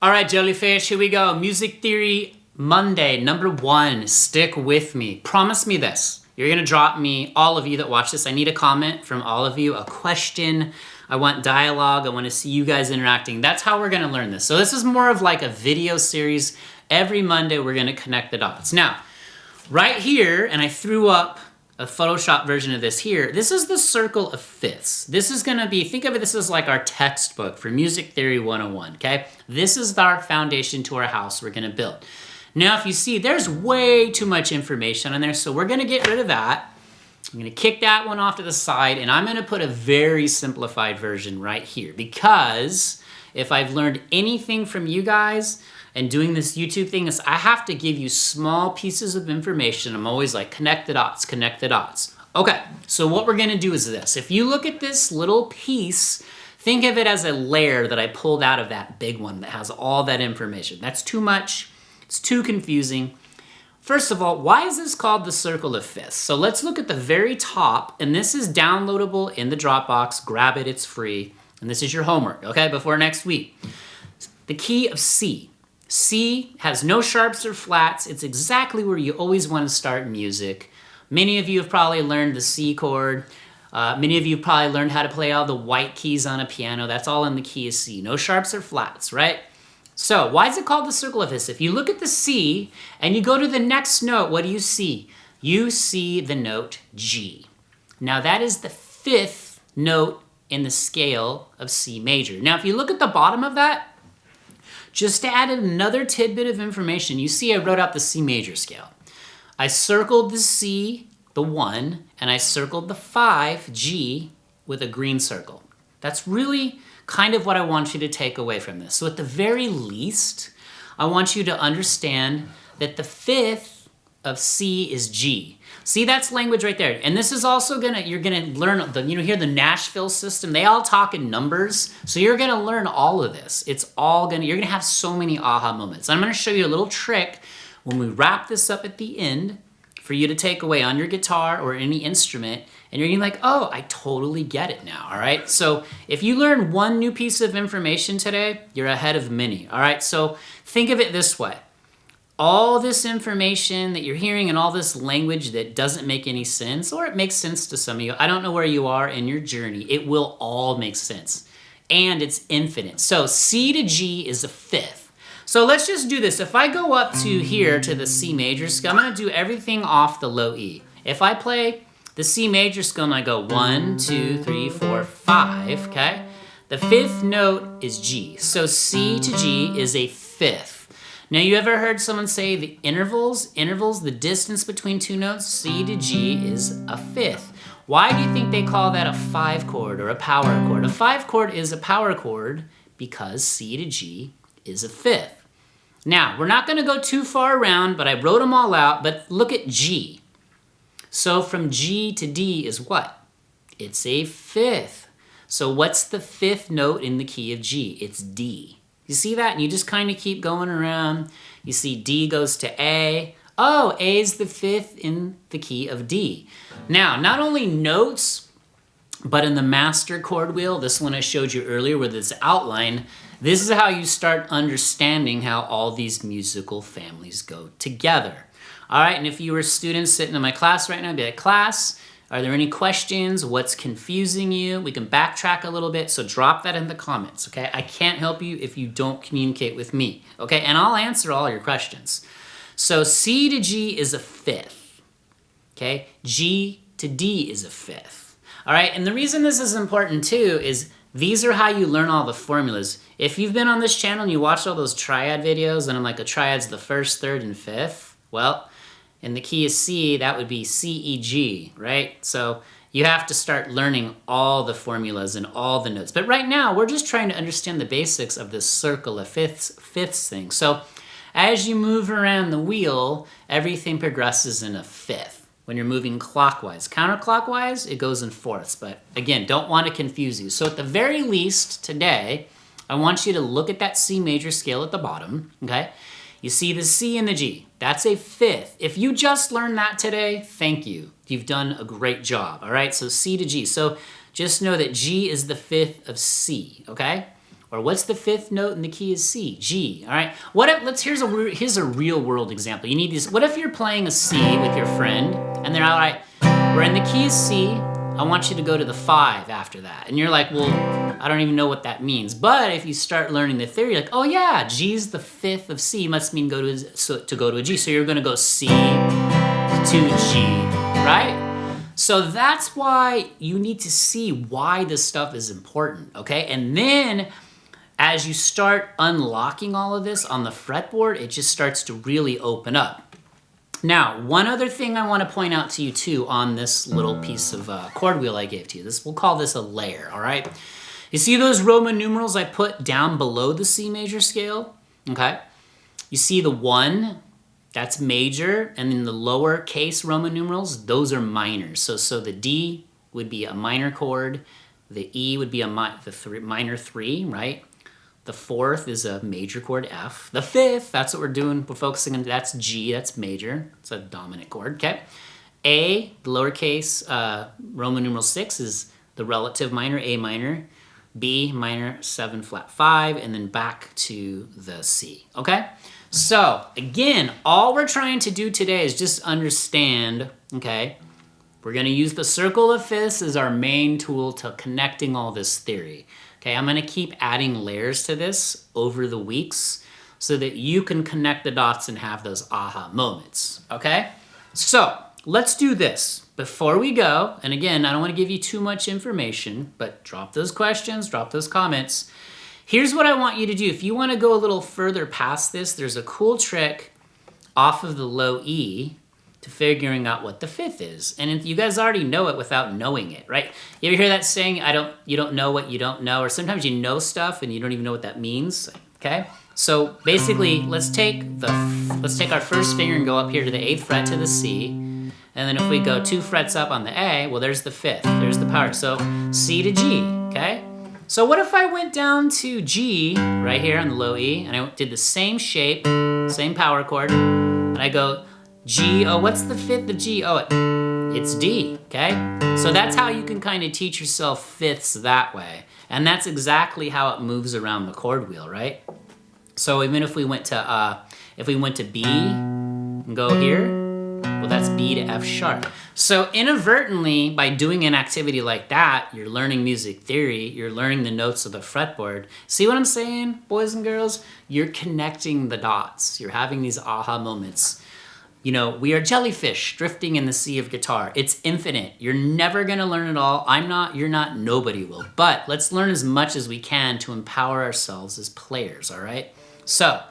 All right, jellyfish, here we go. Music Theory Monday, number 1. Stick with me. Promise me this. You're gonna drop me, all of you that watch this, I need a comment from all of you, a question. I want dialogue. I want to see you guys interacting. That's how we're gonna learn this. So this is more of like a video series. Every Monday, we're gonna connect the dots. Now, right here, and I threw up a Photoshop version of this here, this is the circle of fifths. This is gonna be, think of it, this is like our textbook for Music Theory 101, okay? This is our foundation to our house we're gonna build. Now, if you see, there's way too much information on there, so we're gonna get rid of that. I'm gonna kick that one off to the side, and I'm gonna put a very simplified version right here, because if I've learned anything from you guys and doing this YouTube thing is I have to give you small pieces of information. I'm always like, connect the dots, connect the dots. Okay, so what we're gonna do is this. If you look at this little piece, think of it as a layer that I pulled out of that big one that has all that information. That's too much, it's too confusing. First of all, why is this called the circle of fifths? So let's look at the very top, and this is downloadable in the Dropbox. Grab it, it's free. And this is your homework, okay, before next week. The key of C. C has no sharps or flats. It's exactly where you always want to start music. Many of you have probably learned the C chord. Many of you have probably learned how to play all the white keys on a piano. That's all in the key of C. No sharps or flats, right? So why is it called the circle of fifths? If you look at the C and you go to the next note, what do you see? You see the note G. Now that is the fifth note in the scale of C major. Now if you look at the bottom of that, just to add another tidbit of information, you see I wrote out the C major scale. I circled the C, the 1, and I circled the 5, G, with a green circle. That's really kind of what I want you to take away from this. So at the very least, I want you to understand that the fifth of C is G. See, that's language right there. And this is also you're gonna learn, here the Nashville system, they all talk in numbers. So you're gonna learn all of this. You're gonna have so many aha moments. I'm gonna show you a little trick when we wrap this up at the end for you to take away on your guitar or any instrument. And you're gonna be like, oh, I totally get it now, all right? So if you learn one new piece of information today, you're ahead of many, all right? So think of it this way. All this information that you're hearing and all this language that doesn't make any sense, or it makes sense to some of you, I don't know where you are in your journey, it will all make sense. And it's infinite. So C to G is a fifth. So let's just do this. If I go up to here to the C major scale, I'm gonna do everything off the low E. If I play the C major scale and I go 1, 2, 3, 4, 5, okay? The fifth note is G. So C to G is a fifth. Now, you ever heard someone say the intervals, the distance between two notes, C to G is a fifth. Why do you think they call that a 5 chord or a power chord? A 5 chord is a power chord because C to G is a fifth. Now, we're not gonna go too far around, but I wrote them all out, but look at G. So from G to D is what? It's a fifth. So what's the fifth note in the key of G? It's D. You see that? And you just kind of keep going around. You see D goes to A. Oh, A is the fifth in the key of D. Now, not only notes, but in the master chord wheel, this one I showed you earlier with its outline, this is how you start understanding how all these musical families go together. All right, and if you were students sitting in my class right now, I'd be like, class, are there any questions? What's confusing you? We can backtrack a little bit, so drop that in the comments, okay? I can't help you if you don't communicate with me, okay? And I'll answer all your questions. So C to G is a fifth, okay? G to D is a fifth, all right? And the reason this is important too is these are how you learn all the formulas. If you've been on this channel and you watched all those triad videos and I'm like, a triad's the first, third, and fifth, well, in the key of C, that would be C, E, G, right? So you have to start learning all the formulas and all the notes. But right now, we're just trying to understand the basics of this circle of fifths thing. So as you move around the wheel, everything progresses in a fifth. When you're moving clockwise. Counterclockwise, it goes in fourths. But again, don't want to confuse you. So at the very least today, I want you to look at that C major scale at the bottom, okay? You see the C and the G. That's a fifth. If you just learned that today, thank you. You've done a great job, all right? So C to G. So just know that G is the fifth of C, okay? Or what's the fifth note in the key is C? G, all right? Here's a real world example. You need these. What if you're playing a C with your friend and they're all right, we're in the key is C, I want you to go to the 5 after that. And you're like, well, I don't even know what that means. But if you start learning the theory, like, oh yeah, G's the fifth of C, must mean to go to a G. So you're gonna go C to G, right? So that's why you need to see why this stuff is important, okay? And then as you start unlocking all of this on the fretboard, it just starts to really open up. Now, one other thing I want to point out to you too on this little piece of chord wheel I gave to you. We'll call this a layer, all right? You see those Roman numerals I put down below the C major scale, okay? You see the 1, that's major, and then the lowercase Roman numerals, those are minors. So the D would be a minor chord, the E would be minor 3, right? The 4th is a major chord, F. The 5th, that's what we're doing, we're focusing on, that's G, that's major, it's a dominant chord, okay? A, the lowercase Roman numeral 6 is the relative minor, A minor, B minor 7 flat 5, and then back to the C, okay? So, again, all we're trying to do today is just understand, okay, we're gonna use the circle of fifths as our main tool to connecting all this theory. Okay, I'm gonna keep adding layers to this over the weeks so that you can connect the dots and have those aha moments, okay? So, let's do this. Before we go, and again, I don't wanna give you too much information, but drop those questions, drop those comments. Here's what I want you to do. If you want to go a little further past this, there's a cool trick off of the low E to figuring out what the 5th is. And you guys already know it without knowing it, right? You ever hear that saying, you don't know what you don't know? Or sometimes you know stuff and you don't even know what that means, okay? So basically, let's take our first finger and go up here to the 8th fret to the C. And then if we go 2 frets up on the A, well, there's the 5th, there's the power. So C to G, okay? So what if I went down to G, right here on the low E, and I did the same shape, same power chord, and I go G, oh, what's the 5th of G? Oh, it's D, okay? So that's how you can kind of teach yourself fifths that way. And that's exactly how it moves around the chord wheel, right? So even if we went to B and go here, well, that's B to F sharp. So inadvertently, by doing an activity like that, you're learning music theory, you're learning the notes of the fretboard. See what I'm saying, boys and girls? You're connecting the dots. You're having these aha moments. You know, we are jellyfish drifting in the sea of guitar. It's infinite. You're never gonna learn it all. I'm not, you're not, nobody will. But let's learn as much as we can to empower ourselves as players, all right? So,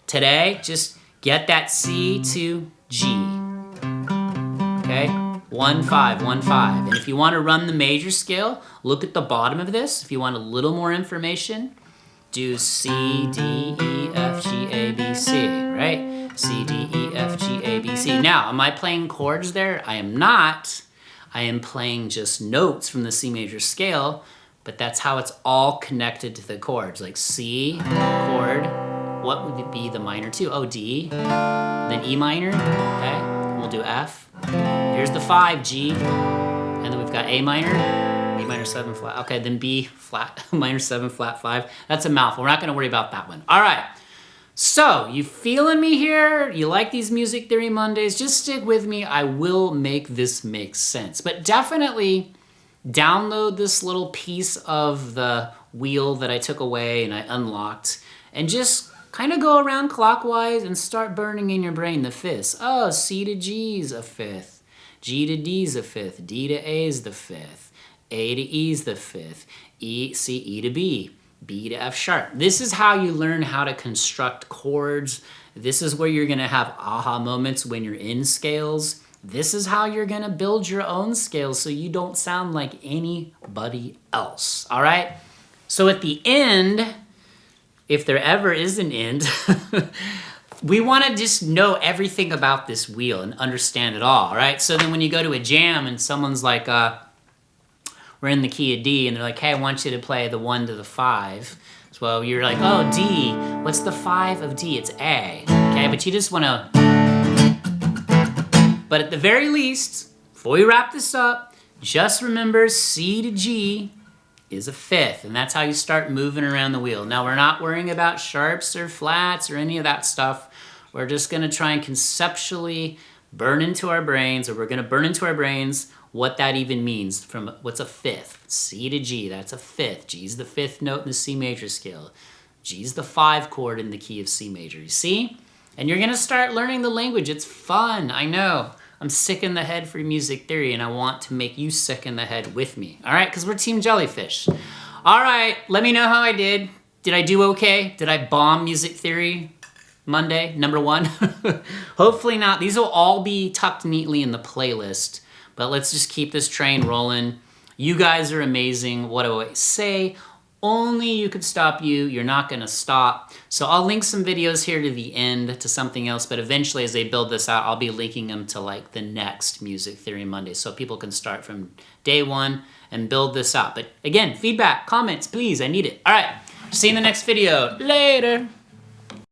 today, just get that C to G. Okay? 1, 5, 1, 5. And if you want to run the major scale, look at the bottom of this. If you want a little more information, do C, D, E, F, G, A, B, C, right? C, D, E, F, G, A, B, C. Now, am I playing chords there? I am not. I am playing just notes from the C major scale, but that's how it's all connected to the chords. Like C, chord, what would it be the minor to? Oh, D, then E minor, okay? We'll do F. Here's the 5, G, and then we've got A minor, B minor 7 flat, okay, then B flat, minor 7 flat 5. That's a mouthful, we're not gonna worry about that one. All right, so you feeling me here? You like these Music Theory Mondays? Just stick with me, I will make this make sense. But definitely download this little piece of the wheel that I took away and I unlocked, and just kind of go around clockwise and start burning in your brain the fifths. Oh, C to G's a 5th, G to D's a 5th, D to A's the 5th, A to E's the 5th, E to B, B to F sharp. This is how you learn how to construct chords. This is where you're gonna have aha moments when you're in scales. This is how you're gonna build your own scales so you don't sound like anybody else, all right? So at the end, if there ever is an end, we want to just know everything about this wheel and understand it all right? So then when you go to a jam and someone's like, we're in the key of D, and they're like, hey, I want you to play the 1 to the 5. So you're like, oh, D, what's the 5 of D? It's A, okay? But you just want to, but at the very least, before we wrap this up, just remember C to G is a fifth, and that's how you start moving around the wheel. Now, we're not worrying about sharps or flats or any of that stuff. We're just gonna try and conceptually burn into our brains, or we're gonna burn into our brains what that even means from what's a fifth. C to G, that's a fifth. G's the fifth note in the C major scale. G's the 5 chord in the key of C major, you see? And you're gonna start learning the language. It's fun, I know. I'm sick in the head for music theory, and I want to make you sick in the head with me. All right, because we're Team Jellyfish. All right, let me know how I did. Did I do okay? Did I bomb music theory Monday, number 1? Hopefully not. These will all be tucked neatly in the playlist, but let's just keep this train rolling. You guys are amazing. What do I say? Only you could stop you. You're not gonna stop. So I'll link some videos here to the end to something else, but eventually as they build this out, I'll be linking them to like the next Music Theory Monday so people can start from day 1 and build this out. But again, feedback, comments, please, I need it. All right, see you in the next video. Later.